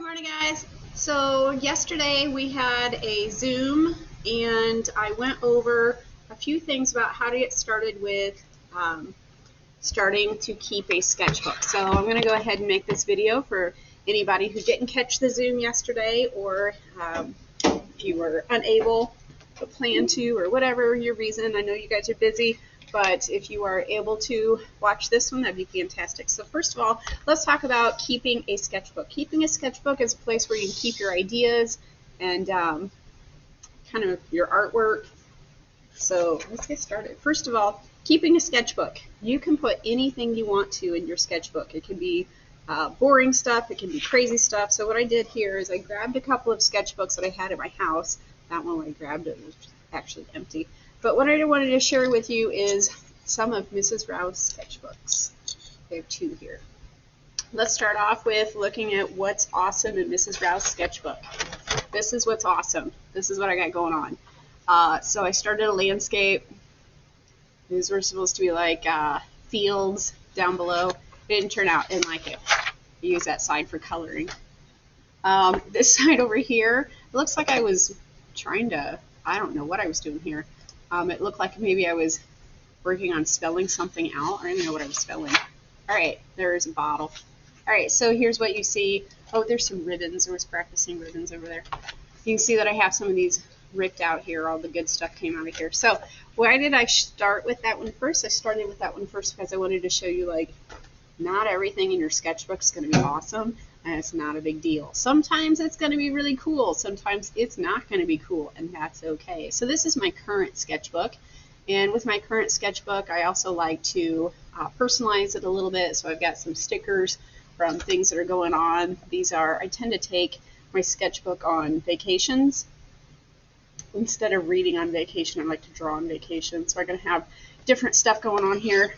Good morning, guys. So yesterday we had a Zoom and I went over a few things about how to get started with starting to keep a sketchbook. So I'm going to go ahead and make this video for anybody who didn't catch the Zoom yesterday, or if you were unable to plan to, or whatever your reason. I know you guys are busy, but if you are able to watch this one, that'd be fantastic. So first of all, let's talk about keeping a sketchbook. Keeping a sketchbook is a place where you can keep your ideas and kind of your artwork. So let's get started. First of all, keeping a sketchbook. You can put anything you want to in your sketchbook. It can be boring stuff, it can be crazy stuff. So what I did here is I grabbed a couple of sketchbooks that I had at my house. That one when I grabbed it was actually empty. But what I wanted to share with you is some of Mrs. Rao's sketchbooks. I have two here. Let's start off with looking at what's awesome in Mrs. Rao's sketchbook. This is what's awesome. This is what I got going on. So I started a landscape. These were supposed to be like fields down below. It didn't turn out. Didn't like it. I use that side for coloring. This side over here, it looks like I was trying to, I don't know what I was doing here. It looked like maybe I was working on spelling something out. I don't even know what I was spelling. All right, there's a bottle. All right, so here's what you see. Oh, there's some ribbons. I was practicing ribbons over there. You can see that I have some of these ripped out here. All the good stuff came out of here. So why did I start with that one first? I started with that one first because I wanted to show you, like, not everything in your sketchbook is going to be awesome, and it's not a big deal. Sometimes it's going to be really cool. Sometimes it's not going to be cool, and that's okay. So this is my current sketchbook, and with my current sketchbook, I also like to personalize it a little bit. So I've got some stickers from things that are going on. These are, I tend to take my sketchbook on vacations. Instead of reading on vacation, I like to draw on vacation. So I'm going to have different stuff going on here,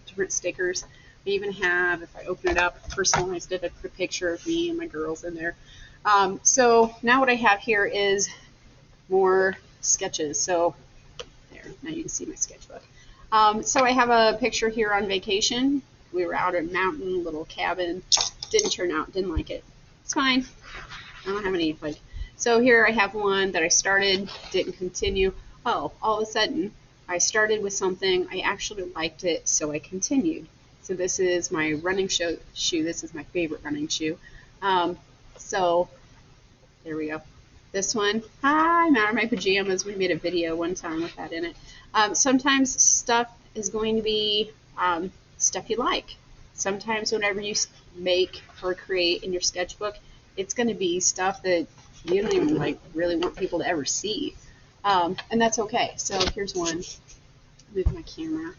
different stickers. I even have, if I open it up, personalized it, I put a picture of me and my girls in there. So now what I have here is more sketches. So there, now you can see my sketchbook. So I have a picture here on vacation. We were out at a mountain, little cabin. Didn't turn out, didn't like it. It's fine. I don't have any, like, so here I have one that I started, didn't continue. Oh, all of a sudden, I started with something, I actually liked it, so I continued. So this is my running shoe. This is my favorite running shoe. So there we go. This one, I'm out of my pajamas. We made a video one time with that in it. Sometimes stuff is going to be stuff you like. Sometimes whenever you make or create in your sketchbook, it's going to be stuff that you don't even like really want people to ever see. And that's okay. So here's one. Move my camera.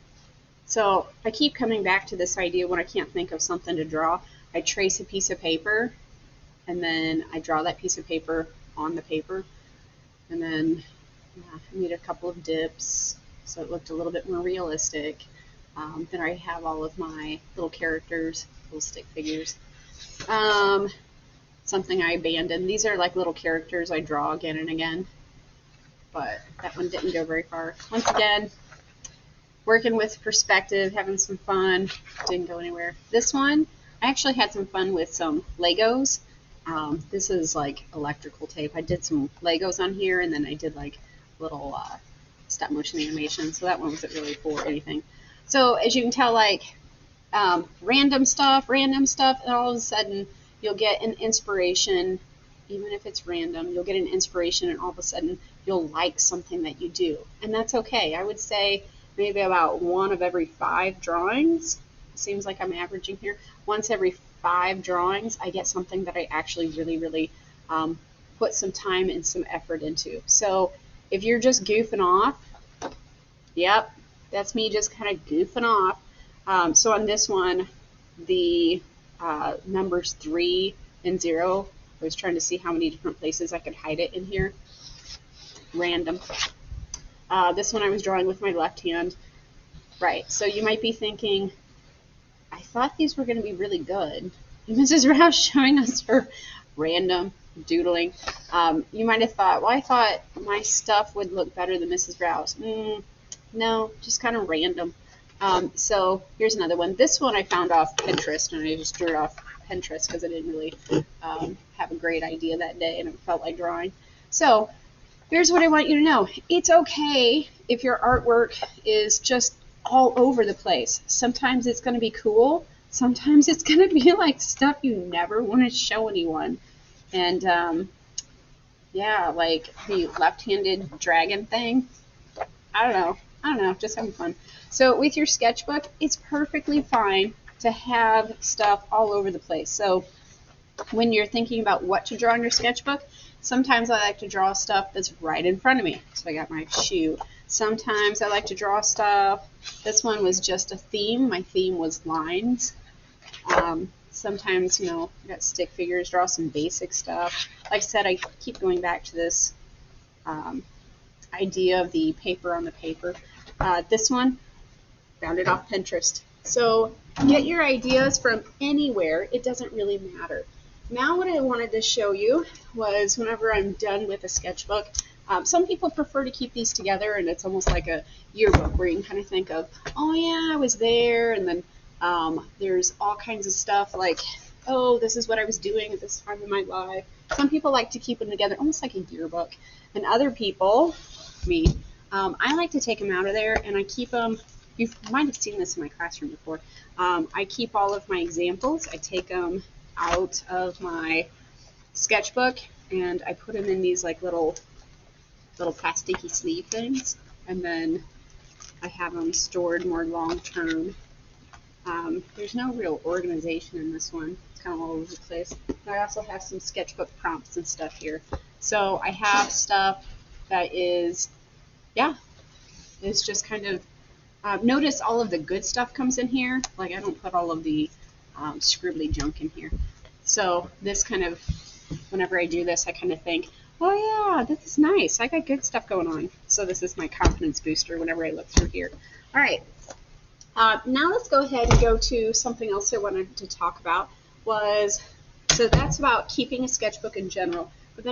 So I keep coming back to this idea when I can't think of something to draw. I trace a piece of paper, and then I draw that piece of paper on the paper. And then I made a couple of dips, so it looked a little bit more realistic. Then I have all of my little characters, little stick figures. Something I abandoned. These are like little characters I draw again and again. But that one didn't go very far. Once again, working with perspective, having some fun, didn't go anywhere. This one, I actually had some fun with some Legos. This is like electrical tape. I did some Legos on here, and then I did like little stop motion animation, so that one wasn't really for anything. So as you can tell, like random stuff, and all of a sudden you'll get an inspiration, even if it's random, you'll get an inspiration, and all of a sudden you'll like something that you do. And that's okay. I would say maybe about 1 of every 5 drawings, seems like I'm averaging here, once every 5 drawings I get something that I actually really put some time and some effort into. So if you're just goofing off, yep, that's me just kind of goofing off. So on this one, the numbers 3 and 0, I was trying to see how many different places I could hide it in here. Random. This one I was drawing with my left hand. Right, so you might be thinking, I thought these were going to be really good. And Mrs. Rouse showing us her random doodling. You might have thought, well, I thought my stuff would look better than Mrs. Rouse. No, just kind of random. So here's another one. This one I found off Pinterest, and I just drew it off Pinterest because I didn't really have a great idea that day and it felt like drawing. So here's what I want you to know. It's okay if your artwork is just all over the place. Sometimes it's going to be cool. Sometimes it's going to be like stuff you never want to show anyone. And yeah, like the left-handed dragon thing. I don't know, just having fun. So with your sketchbook, it's perfectly fine to have stuff all over the place. So when you're thinking about what to draw in your sketchbook, sometimes I like to draw stuff that's right in front of me. So I got my shoe. Sometimes I like to draw stuff. This one was just a theme. My theme was lines. Sometimes, I got stick figures, draw some basic stuff. Like I said, I keep going back to this idea of the paper on the paper. This one, found it off Pinterest. So get your ideas from anywhere. It doesn't really matter. Now what I wanted to show you was whenever I'm done with a sketchbook, some people prefer to keep these together, and it's almost like a yearbook where you can kind of think of, oh yeah, I was there, and then there's all kinds of stuff like, oh, this is what I was doing at this time in my life. Some people like to keep them together almost like a yearbook, and other people, me, I like to take them out of there and I keep them. You might have seen this in my classroom before. I keep all of my examples. I take them out of my sketchbook and I put them in these like little plasticky sleeve things, and then I have them stored more long term. There's no real organization in this one. It's kind of all over the place. I also have some sketchbook prompts and stuff here. So I have stuff that is, it's just kind of, notice all of the good stuff comes in here. Like I don't put all of the scribbly junk in here. So this kind of, whenever I do this, I kind of think, oh yeah, this is nice. I got good stuff going on. So this is my confidence booster whenever I look through here. All right. Now let's go ahead and go to something else I wanted to talk about so that's about keeping a sketchbook in general.